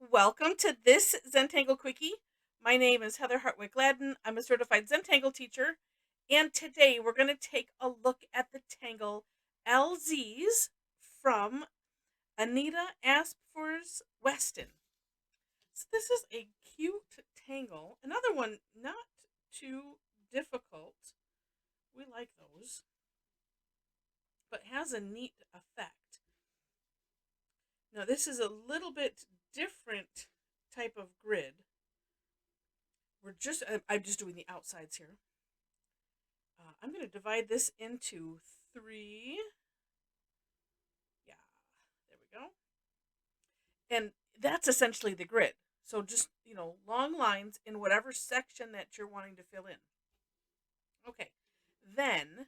Welcome to this Zentangle Quickie. My name is Heather Hartwick Gladden. I'm a certified Zentangle teacher, and today we're going to take a look at the Tangle LZs from Anita Aspfors Westin. So this is a cute tangle. Another one not too difficult. We like those, but has a neat effect. Now this is a little bit different type of grid. I'm just doing the outsides here. I'm going to divide this into three. Yeah, there we go. And that's essentially the grid. So just, long lines in whatever section that you're wanting to fill in. Okay, then,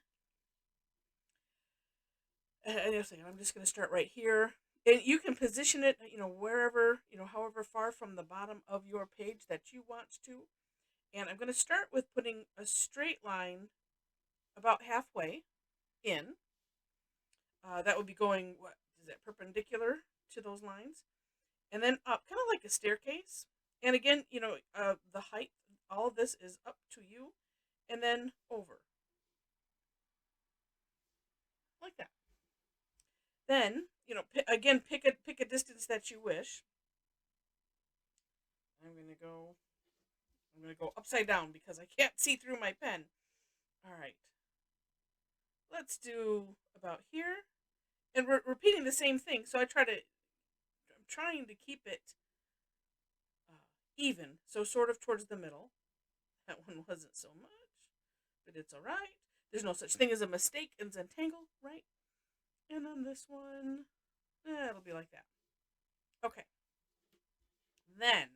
I'm just going to start right here. And you can position it, wherever, however far from the bottom of your page that you want to. And I'm going to start with putting a straight line about halfway in. That would be going, what is that, perpendicular to those lines, and then up, kind of like a staircase. And again, the height, all of this is up to you, and then over, like that. Then, again, pick a distance that you wish. I'm gonna go. I'm gonna go upside down because I can't see through my pen. All right. Let's do about here, and we're repeating the same thing. So I'm trying to keep it even, so sort of towards the middle. That one wasn't so much, but it's all right. There's no such thing as a mistake in Zentangle, right? And on this one, it'll be like that. Okay. Then,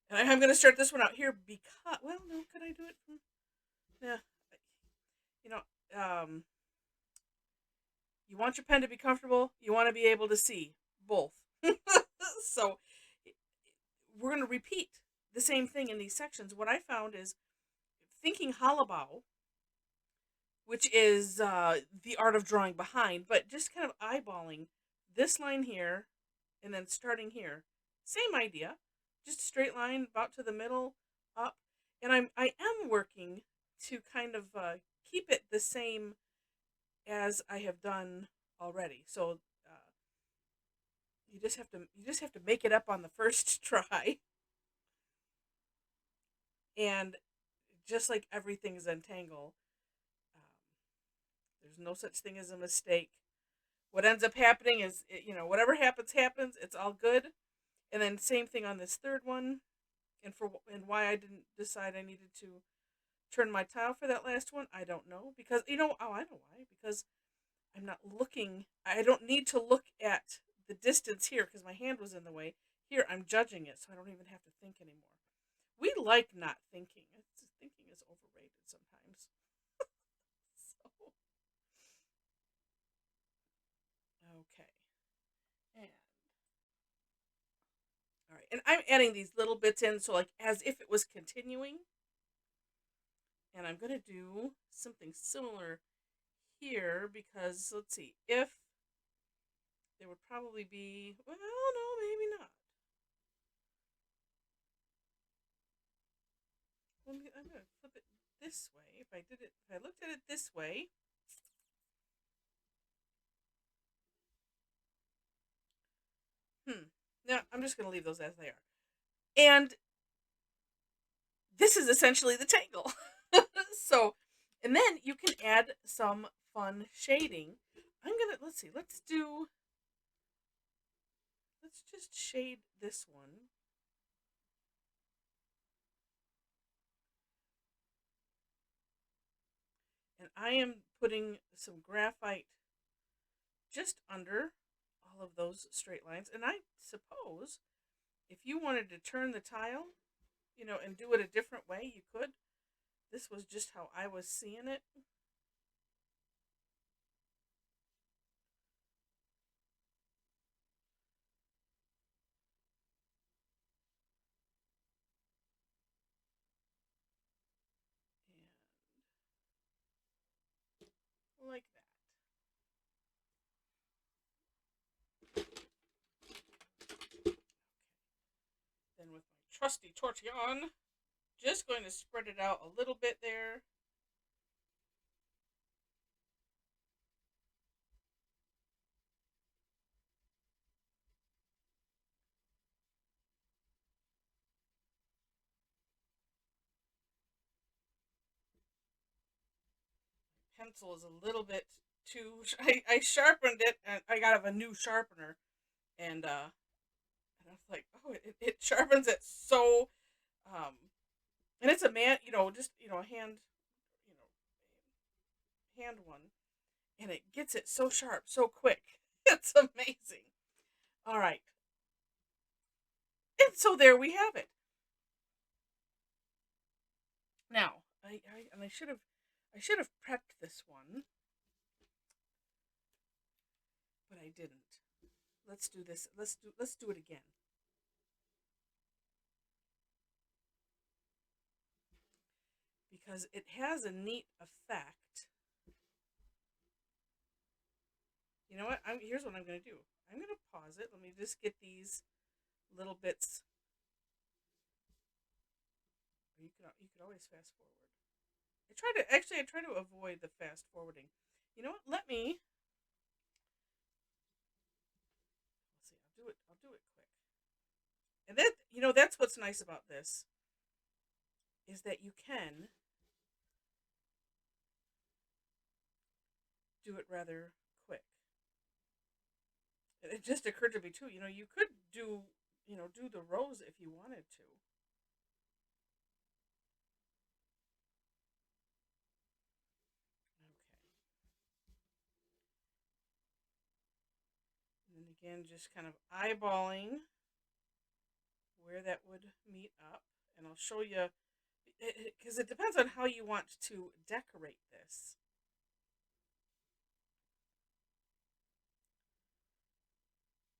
and I'm going to start this one out here because, well, no, could I do it from, yeah, you know, um, you want your pen to be comfortable. You want to be able to see both. So we're going to repeat the same thing in these sections. What I found is thinking hollowbow, which is the art of drawing behind, but just kind of eyeballing this line here and then starting here. Same idea, just a straight line about to the middle, up. And I am working to kind of keep it the same as I have done already. So you just have to make it up on the first try, and just like everything is Zentangle, um, there's no such thing as a mistake. What ends up happening is, whatever happens. It's all good. And then same thing on this third one, and why I didn't decide I needed to turn my tile for that last one, I don't know, because I know why, because I'm not looking. I don't need to look at the distance here because my hand was in the way. Here I'm judging it, so I don't even have to think anymore. We like not thinking. Thinking is overrated sometimes. So okay. And all right, and I'm adding these little bits in, so like as if it was continuing. And I'm going to do something similar here because, let's see, if there would probably be, well, no, maybe not. I'm going to flip it this way. If I looked at it this way, no, I'm just going to leave those as they are. And this is essentially the tangle. So, and then you can add some fun shading. Let's just shade this one. And I am putting some graphite just under all of those straight lines. And I suppose if you wanted to turn the tile, and do it a different way, you could. This was just how I was seeing it. And like that. trusty tortillon. Just going to spread it out a little bit there. Pencil is a little bit too. I sharpened it, and I got a new sharpener, and I was like, oh, it sharpens it so, um, and it's a man, just a hand, you hand one, and it gets it so sharp, so quick. It's amazing. All right, and so there we have it. Now, I should have prepped this one, but I didn't. Let's do this. Let's do it again. Because it has a neat effect. You know what? Here's what I'm going to do. I'm going to pause it. Let me just get these little bits. You could always fast forward. I try to avoid the fast forwarding. You know what? Let me. Let's see. I'll do it quick. And that's what's nice about this is that you can do it rather quick. It just occurred to me too. You could do the rows if you wanted to. Okay. And then again, just kind of eyeballing where that would meet up, and I'll show you because it depends on how you want to decorate this.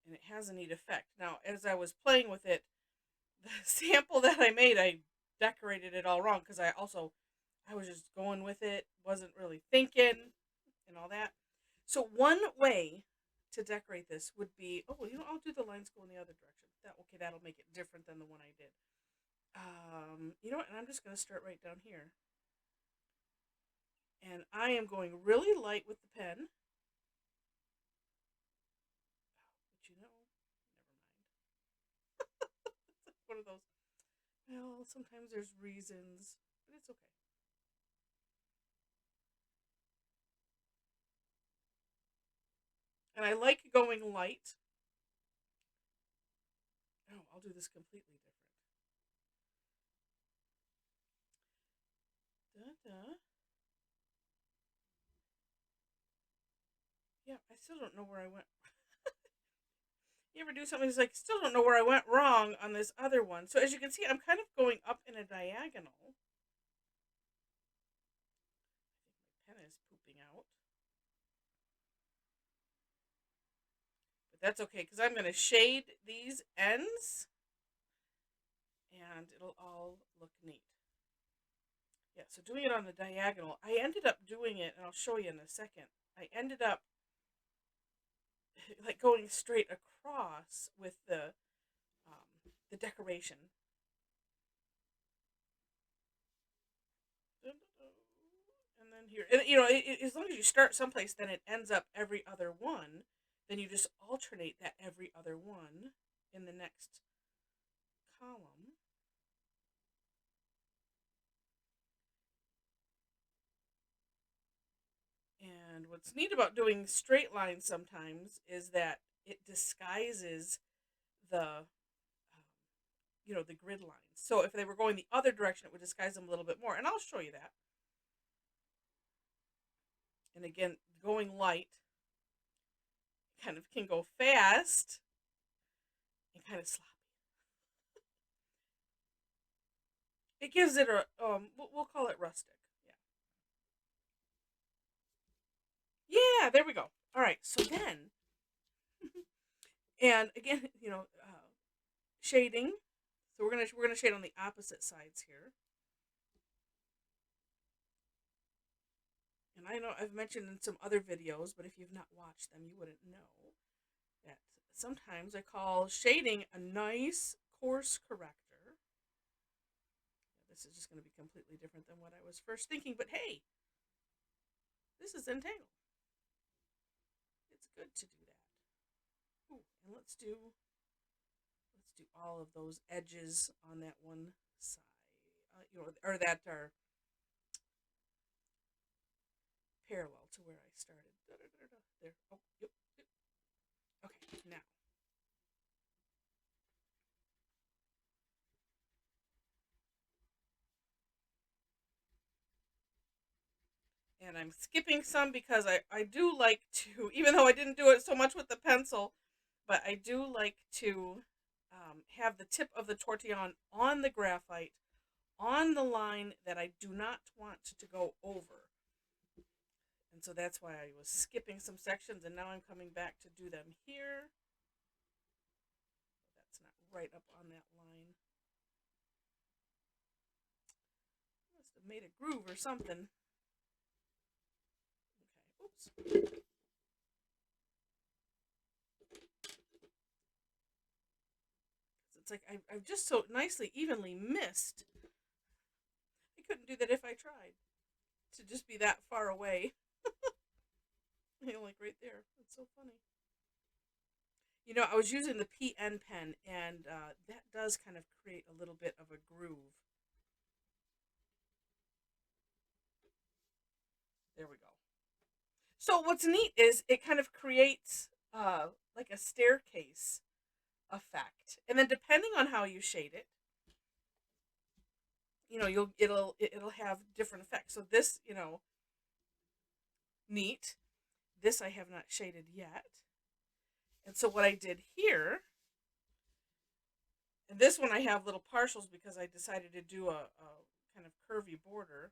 And it has a neat effect. Now, as I was playing with it, the sample that I made, I decorated it all wrong because I was just going with it, wasn't really thinking, and all that. So one way to decorate this would be, I'll do the lines go in the other direction. That'll make it different than the one I did. You know what? And I'm just going to start right down here. And I am going really light with the pen. But never mind. It's one of those. Well, sometimes there's reasons, but it's okay. And I like going light. Oh, I'll do this completely different. Da-da. Yeah, I still don't know where I went. You ever do something that's like, still don't know where I went wrong on this other one. So as you can see, I'm kind of going up in a diagonal. I think my pen is pooping out. But that's okay, because I'm going to shade these ends. And it'll all look neat. Yeah, so doing it on the diagonal, I ended up doing it, and I'll show you in a second. I ended up like going straight across with the decoration. And then here, and as long as you start someplace, then it ends up every other one. Then you just alternate that every other one in the next column. And what's neat about doing straight lines sometimes is that it disguises the the grid lines. So if they were going the other direction, it would disguise them a little bit more. And I'll show you that. And again, going light kind of can go fast and kind of sloppy. It gives it a we'll call it rustic. Yeah. Yeah, there we go. All right. So then and again, shading. So we're gonna shade on the opposite sides here. And I know I've mentioned in some other videos, but if you've not watched them, you wouldn't know that sometimes I call shading a nice course corrector. this is just going to be completely different than what I was first thinking. But hey, this is Zentangle. It's good to do that. Ooh, and let's do all of those edges on that one side, or that are parallel to where I started. There. Oh, yep. Okay, now. And I'm skipping some because I do like to, even though I didn't do it so much with the pencil, but I do like to have the tip of the tortillon on the graphite on the line that I do not want to go over. And so that's why I was skipping some sections, and now I'm coming back to do them here. That's not right up on that line. Must have made a groove or something. Okay, oops. It's like I've just so nicely, evenly missed. I couldn't do that if I tried to just be that far away. Like right there. It's so funny. I was using the PN pen, and that does kind of create a little bit of a groove. There we go. So what's neat is it kind of creates like a staircase effect, and then depending on how you shade it, it'll have different effects. So this, neat. This I have not shaded yet. And so what I did here, and this one I have little partials because I decided to do a kind of curvy border.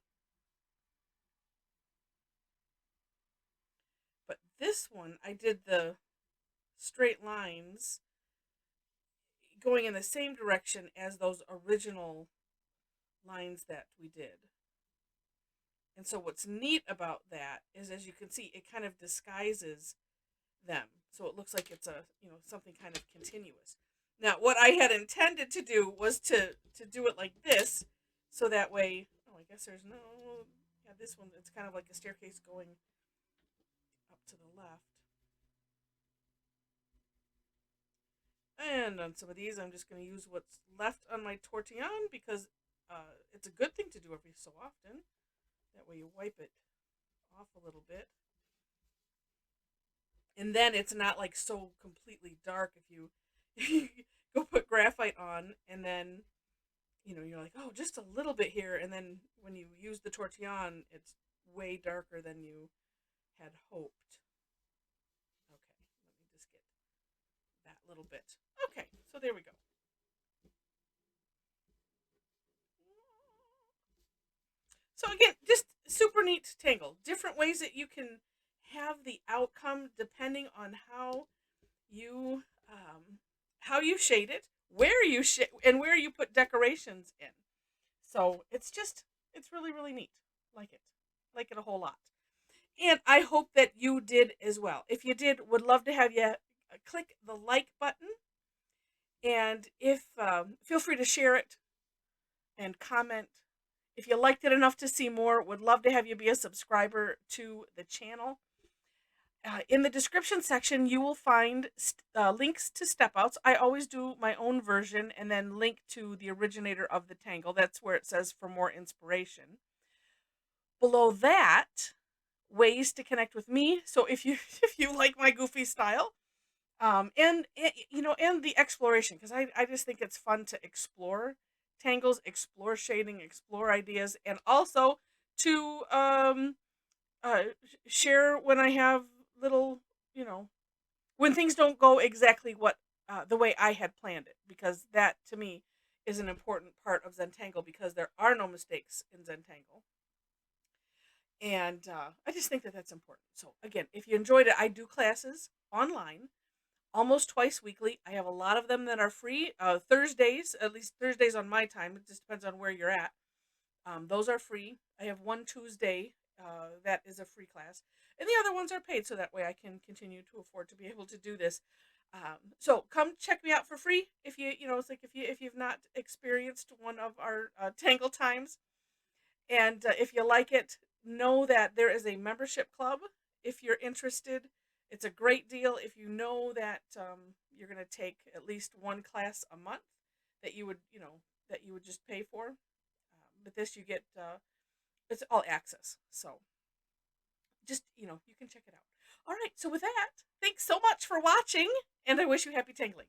But this one, I did the straight lines going in the same direction as those original lines that we did. And so what's neat about that is, as you can see, it kind of disguises them. So it looks like it's something kind of continuous. Now, what I had intended to do was to do it like this, so that way, I guess there's no, yeah, this one, it's kind of like a staircase going up to the left. And on some of these, I'm just going to use what's left on my tortillon because it's a good thing to do every so often. That way you wipe it off a little bit. And then it's not like so completely dark if you go put graphite on and then, you're like, oh, just a little bit here. And then when you use the tortillon, it's way darker than you had hoped. Okay, let me just get that little bit. Okay, so there we go. So again, just super neat tangle. Different ways that you can have the outcome depending on how you shade it, where you and where you put decorations in. So it's really, really neat. Like it a whole lot. And I hope that you did as well. If you did, would love to have you click the like button. And if feel free to share it and comment. If you liked it enough to see more, would love to have you be a subscriber to the channel. In the description section, you will find links to step outs. I always do my own version and then link to the originator of the tangle. That's where it says for more inspiration. Below that, ways to connect with me. So if you like my goofy style, and the exploration, because I just think it's fun to explore tangles, explore shading, explore ideas, and also to share when I have little, when things don't go exactly the way I had planned it, because that to me is an important part of Zentangle, because there are no mistakes in Zentangle. And I just think that that's important. So again, if you enjoyed it, I do classes online almost twice weekly. I have a lot of them that are free. Thursdays, at least Thursdays on my time. It just depends on where you're at. Those are free. I have one Tuesday that is a free class. And the other ones are paid, so that way I can continue to afford to be able to do this. So come check me out for free if it's like if you've not experienced one of our Tangle times, and if you like it, know that there is a membership club if you're interested. It's a great deal if you know that you're going to take at least one class a month that you would just pay for. But this you get it's all access. So just you can check it out. All right. So with that, thanks so much for watching, and I wish you happy tangling.